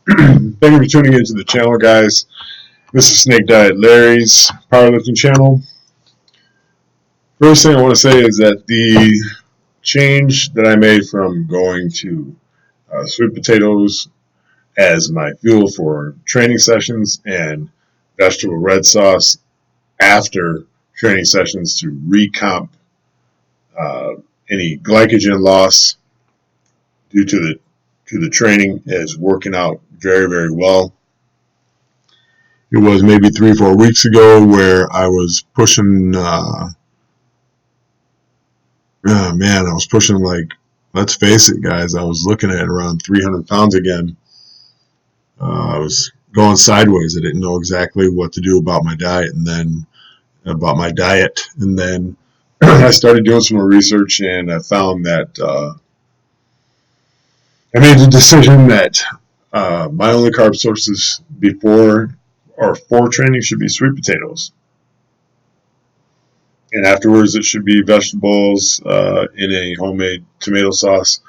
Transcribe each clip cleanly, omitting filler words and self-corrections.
Thank you for tuning into the channel, guys. This is Snake Diet Larry's powerlifting channel. First thing I want to say is that the change that I made from going to sweet potatoes as my fuel for training sessions and vegetable red sauce after training sessions to recomp any glycogen loss due to the training is working out very, very well. It was maybe 3-4 weeks ago where I was pushing, I was pushing, like, let's face it, guys, I was looking at around 300 pounds again. I was going sideways. I didn't know exactly what to do about my diet, and then I started doing some more research, and I found that I made the decision that my only carb sources before or for training should be sweet potatoes. And afterwards, it should be vegetables in a homemade tomato sauce.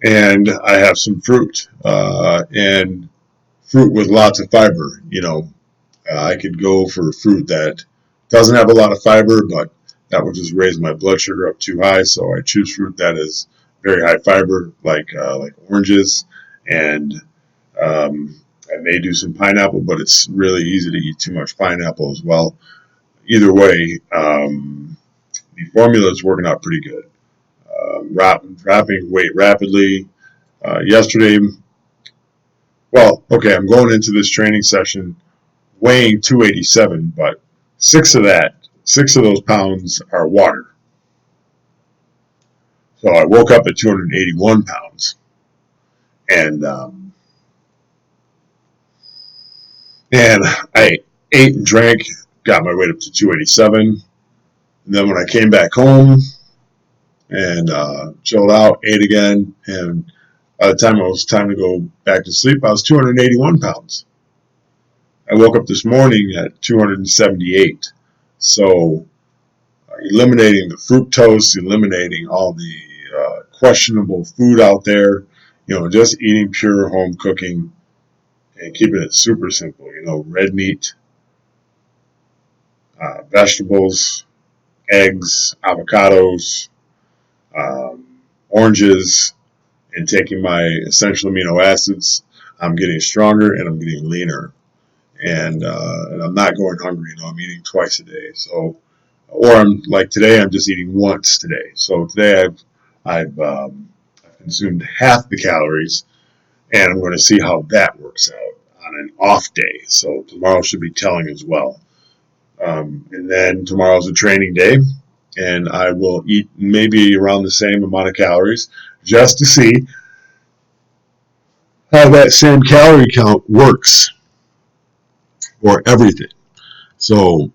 And I have some fruit and fruit with lots of fiber. I could go for fruit that doesn't have a lot of fiber, but that would just raise my blood sugar up too high. So I choose fruit that is very high fiber, like oranges, and I may do some pineapple, but it's really easy to eat too much pineapple as well. Either way, the formula is working out pretty good. Dropping weight rapidly. Yesterday, I'm going into this training session weighing 287, but six of those pounds are water. So I woke up at 281 pounds, and I ate and drank, got my weight up to 287. And then when I came back home and chilled out, ate again, and by the time it was time to go back to sleep, I was 281 pounds. I woke up this morning at 278. So eliminating the fructose, eliminating all the questionable food out there, just eating pure home cooking and keeping it super simple. Red meat, vegetables, eggs, avocados, oranges, and taking my essential amino acids. I'm getting stronger and I'm getting leaner. And I'm not going hungry. I'm eating twice a day. So, or I'm like today, I'm just eating once today. So today I've consumed half the calories, and I'm going to see how that works out on an off day. So tomorrow should be telling as well. And then tomorrow's a training day, and I will eat maybe around the same amount of calories just to see how that same calorie count works for everything. So,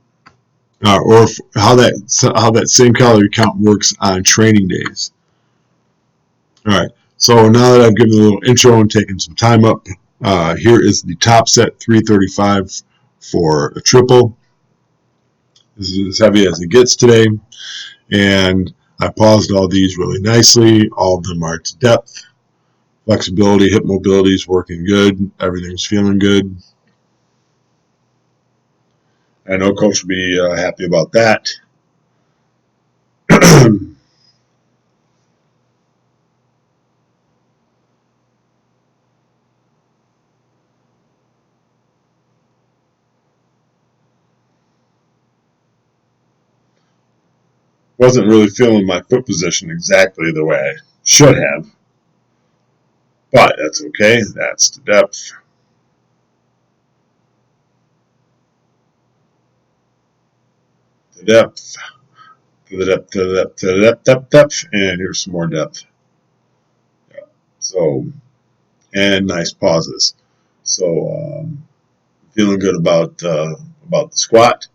or how that same calorie count works on training days. All right. So now that I've given a little intro and taken some time up, here is the top set 335 for a triple. This is as heavy as it gets today, and I paused all these really nicely. All of them are to depth. Flexibility, hip mobility is working good. Everything's feeling good. I know Coach will be happy about that. Wasn't really feeling my foot position exactly the way I should have, but that's okay. That's the depth. The depth. To the depth, to the depth, to the depth, depth, and here's some more depth. Yeah. So, and nice pauses. So, feeling good about the squat.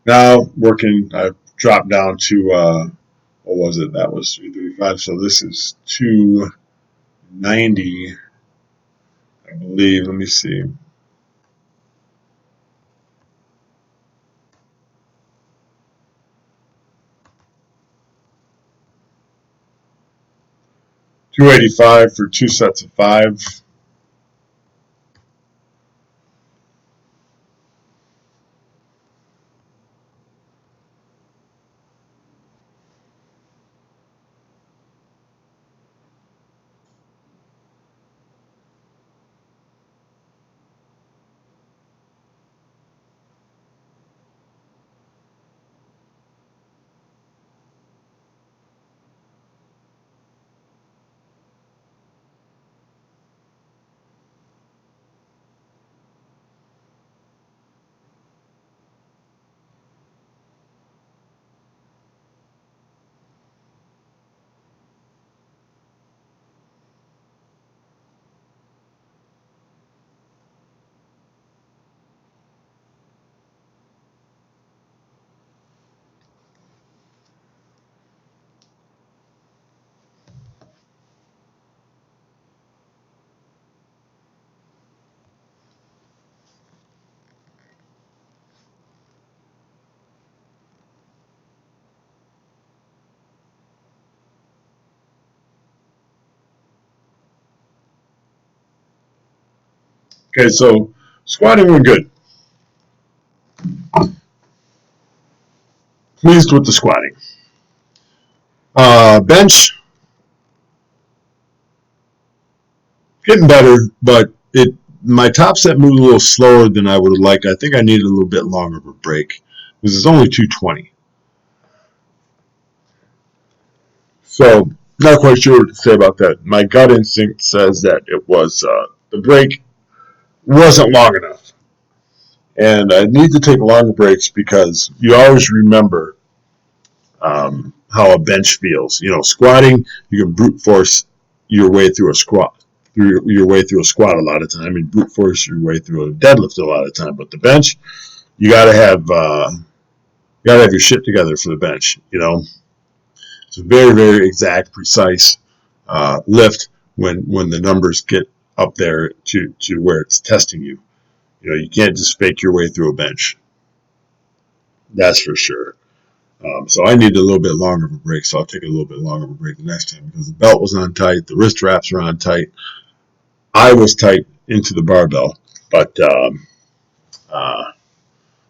Now working, I've dropped down to what was it? That was 335. So this is 290, I believe. Let me see. $285 for 2 sets of 5. Okay, so squatting went good. Pleased with the squatting. Bench, getting better, but my top set moved a little slower than I would have liked. I think I needed a little bit longer of a break because it's only 220. So not quite sure what to say about that. My gut instinct says that it was the break wasn't long enough, and I need to take longer breaks because you always remember how a bench feels. You know, squatting, you can brute force your way through a squat, your way through a squat a lot of time, and brute force your way through a deadlift a lot of time. But the bench, you gotta have your shit together for the bench. You know, it's a very very exact, precise lift when the numbers get up there to where it's testing you. You know, you can't just fake your way through a bench. That's for sure. So I need a little bit longer of a break, so I'll take a little bit longer of a break the next time because the belt was on tight, the wrist wraps are on tight. I was tight into the barbell, but uh,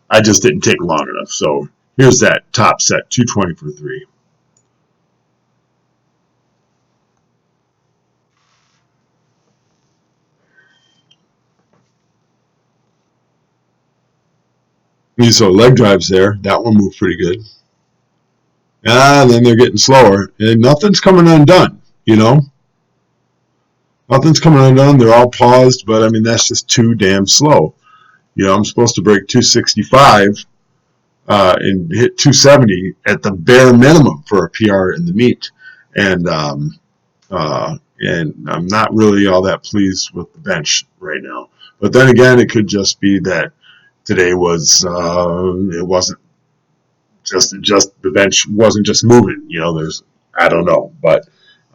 I just didn't take long enough. So here's that top set, 220 for 3. So leg drives there. That one moved pretty good. And then they're getting slower, and nothing's coming undone. You know, nothing's coming undone. They're all paused, but I mean that's just too damn slow. You know, I'm supposed to break 265 and hit 270 at the bare minimum for a PR in the meet, and I'm not really all that pleased with the bench right now. But then again, it could just be that today was it wasn't just the bench wasn't just moving. You know, there's I don't know, but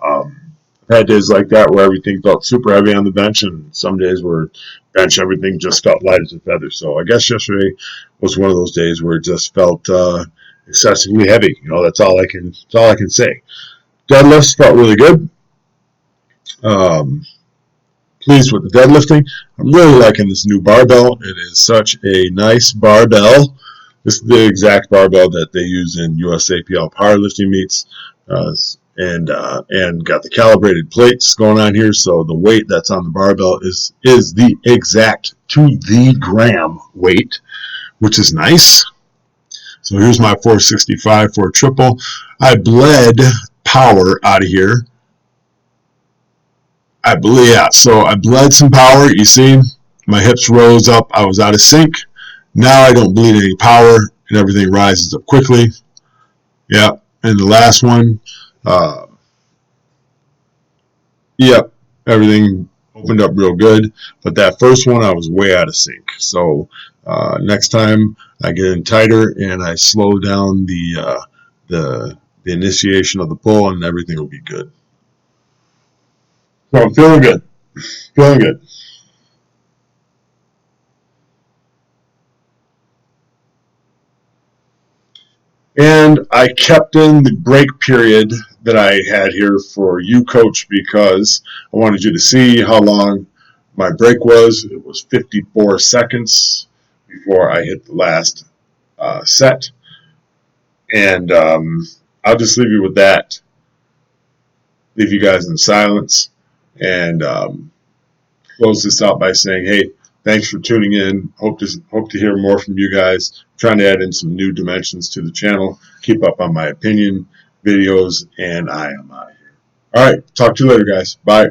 um, I've had days like that where everything felt super heavy on the bench, and some days where bench everything just felt light as a feather. So I guess yesterday was one of those days where it just felt excessively heavy. You know, that's all I can say. Deadlifts felt really good. Um, Pleased with the deadlifting. I'm really liking this new barbell. It is such a nice barbell. This is the exact barbell that they use in USAPL powerlifting meets, and got the calibrated plates going on here. So the weight that's on the barbell is the exact to the gram weight, which is nice. So here's my 465 for a triple. I bled power out of here. I believe, yeah. So I bled some power. You see, my hips rose up. I was out of sync. Now I don't bleed any power, and everything rises up quickly. Yeah. And the last one, uh, yep, everything opened up real good. But that first one, I was way out of sync. So next time I get in tighter and I slow down the initiation of the pull, and everything will be good. So I'm feeling good. Feeling good. And I kept in the break period that I had here for you, coach, because I wanted you to see how long my break was. It was 54 seconds before I hit the last set. And I'll just leave you with that. Leave you guys in silence and close this out by saying, hey, thanks for tuning in. Hope to hear more from you guys. I'm trying to add in some new dimensions to the channel. Keep up on my opinion videos, and I am out of here. All right, talk to you later, guys. Bye.